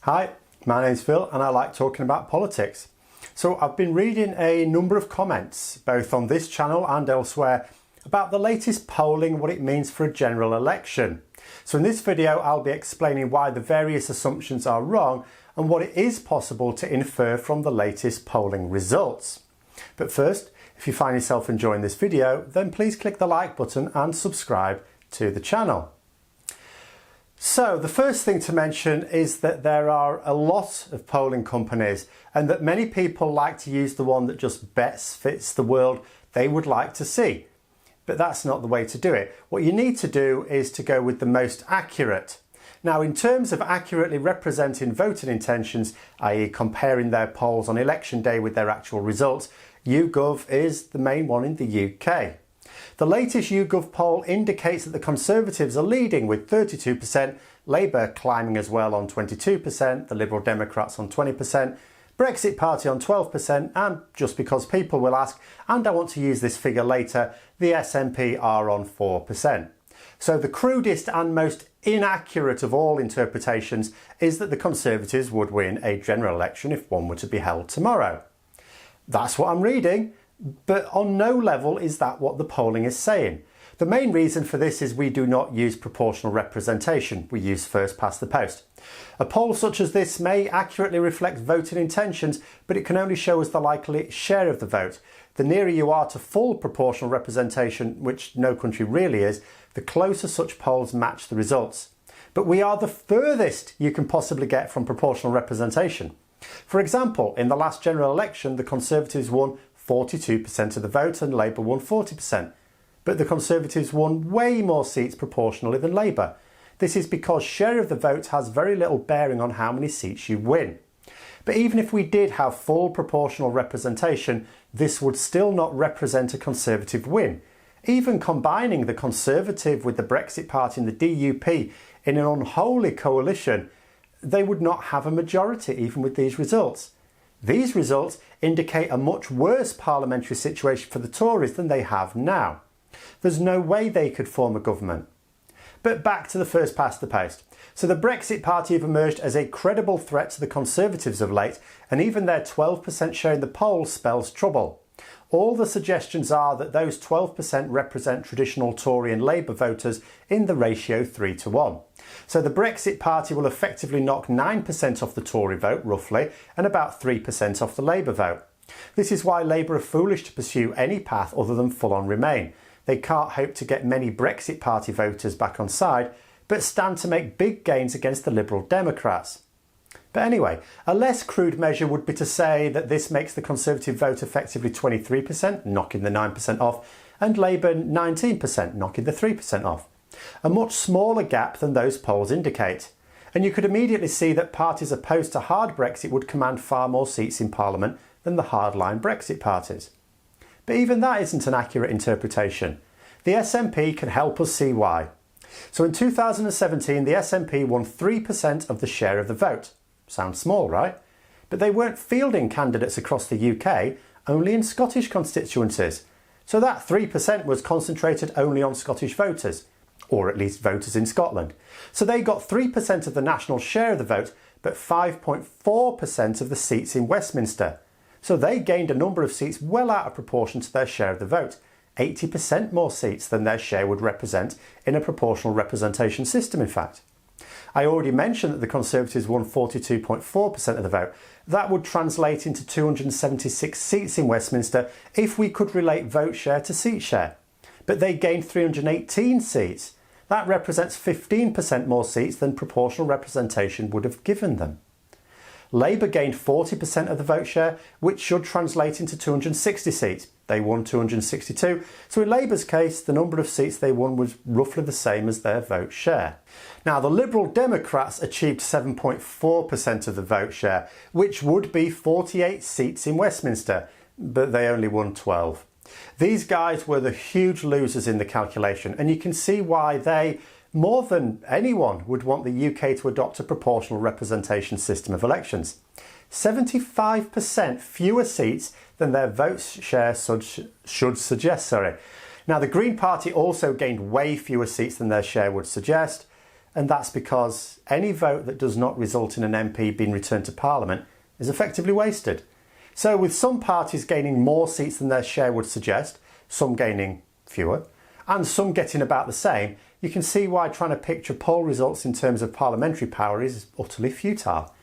Hi, my name's Phil and I like talking about politics. So I've been reading a number of comments, both on this channel and elsewhere, about the latest polling, what it means for a general election. So in this video, I'll be explaining why the various assumptions are wrong and what it is possible to infer from the latest polling results. But first, if you find yourself enjoying this video, then please click the like button and subscribe to the channel. So the first thing to mention is that there are a lot of polling companies and that many people like to use the one that just best fits the world they would like to see. But that's not the way to do it. What you need to do is to go with the most accurate. Now, in terms of accurately representing voting intentions, i.e. comparing their polls on election day with their actual results, YouGov is the main one in the UK. The latest YouGov poll indicates that the Conservatives are leading with 32%, Labour climbing as well on 22%, the Liberal Democrats on 20%, Brexit Party on 12%, and just because people will ask, and I want to use this figure later, the SNP are on 4%. So the crudest and most inaccurate of all interpretations is that the Conservatives would win a general election if one were to be held tomorrow. That's what I'm reading. But on no level is that what the polling is saying. The main reason for this is we do not use proportional representation, we use first past the post. A poll such as this may accurately reflect voting intentions, but it can only show us the likely share of the vote. The nearer you are to full proportional representation, which no country really is, the closer such polls match the results. But we are the furthest you can possibly get from proportional representation. For example, in the last general election, the Conservatives won 42% of the vote and Labour won 40%. But the Conservatives won way more seats proportionally than Labour. This is because share of the vote has very little bearing on how many seats you win. But even if we did have full proportional representation, this would still not represent a Conservative win. Even combining the Conservative with the Brexit Party and the DUP in an unholy coalition, they would not have a majority even with these results. These results indicate a much worse parliamentary situation for the Tories than they have now. There's no way they could form a government. But back to the first past the post. So the Brexit Party have emerged as a credible threat to the Conservatives of late, and even their 12% share in the polls spells trouble. All the suggestions are that those 12% represent traditional Tory and Labour voters in the ratio 3-1. So the Brexit Party will effectively knock 9% off the Tory vote, roughly, and about 3% off the Labour vote. This is why Labour are foolish to pursue any path other than full-on Remain. They can't hope to get many Brexit Party voters back on side, but stand to make big gains against the Liberal Democrats. But anyway, a less crude measure would be to say that this makes the Conservative vote effectively 23%, knocking the 9% off, and Labour 19%, knocking the 3% off. A much smaller gap than those polls indicate. And you could immediately see that parties opposed to hard Brexit would command far more seats in Parliament than the hardline Brexit parties. But even that isn't an accurate interpretation. The SNP can help us see why. So in 2017, the SNP won 3% of the share of the vote. Sounds small, right? But they weren't fielding candidates across the UK, only in Scottish constituencies. So that 3% was concentrated only on Scottish voters, or at least voters in Scotland. So they got 3% of the national share of the vote, but 5.4% of the seats in Westminster. So they gained a number of seats well out of proportion to their share of the vote, 80% more seats than their share would represent in a proportional representation system, in fact. I already mentioned that the Conservatives won 42.4% of the vote. That would translate into 276 seats in Westminster if we could relate vote share to seat share. But they gained 318 seats. That represents 15% more seats than proportional representation would have given them. Labour gained 40% of the vote share, which should translate into 260 seats. They won 262, so in Labour's case, the number of seats they won was roughly the same as their vote share. Now, the Liberal Democrats achieved 7.4% of the vote share, which would be 48 seats in Westminster, but they only won 12. These guys were the huge losers in the calculation, and you can see why they, more than anyone, would want the UK to adopt a proportional representation system of elections. 75% fewer seats than their vote share should suggest. Now, the Green Party also gained way fewer seats than their share would suggest. and that's because any vote that does not result in an MP being returned to Parliament is effectively wasted. So with some parties gaining more seats than their share would suggest, some gaining fewer, and some getting about the same, you can see why trying to picture poll results in terms of parliamentary power is utterly futile.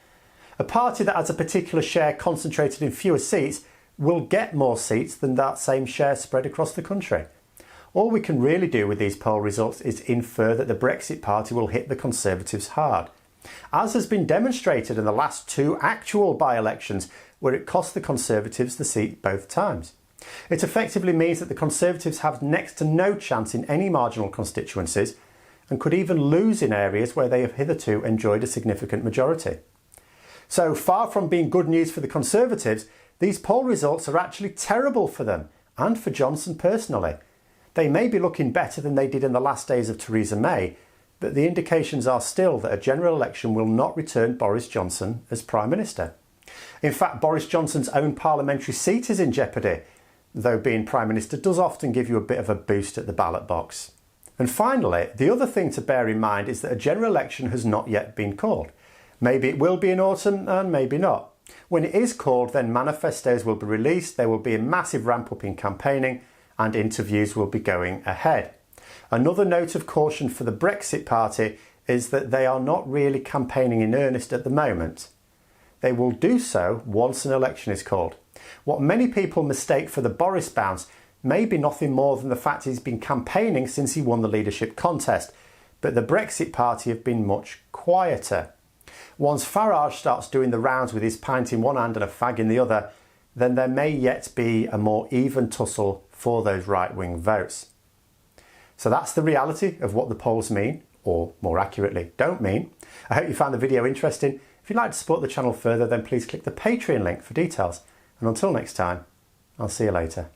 A party that has a particular share concentrated in fewer seats will get more seats than that same share spread across the country. All we can really do with these poll results is infer that the Brexit Party will hit the Conservatives hard, as has been demonstrated in the last two actual by-elections where it cost the Conservatives the seat both times. It effectively means that the Conservatives have next to no chance in any marginal constituencies and could even lose in areas where they have hitherto enjoyed a significant majority. So far from being good news for the Conservatives, these poll results are actually terrible for them and for Johnson personally. They may be looking better than they did in the last days of Theresa May, but the indications are still that a general election will not return Boris Johnson as Prime Minister. In fact, Boris Johnson's own parliamentary seat is in jeopardy, though being Prime Minister does often give you a bit of a boost at the ballot box. And finally, the other thing to bear in mind is that a general election has not yet been called. Maybe it will be in autumn and maybe not. When it is called, then manifestos will be released, there will be a massive ramp up in campaigning, and interviews will be going ahead. Another note of caution for the Brexit Party is that they are not really campaigning in earnest at the moment. They will do so once an election is called. What many people mistake for the Boris bounce may be nothing more than the fact he's been campaigning since he won the leadership contest, but the Brexit Party have been much quieter. Once Farage starts doing the rounds with his pint in one hand and a fag in the other, then there may yet be a more even tussle for those right-wing votes. So that's the reality of what the polls mean, or more accurately, don't mean. I hope you found the video interesting. If you'd like to support the channel further, then please click the Patreon link for details. And until next time, I'll see you later.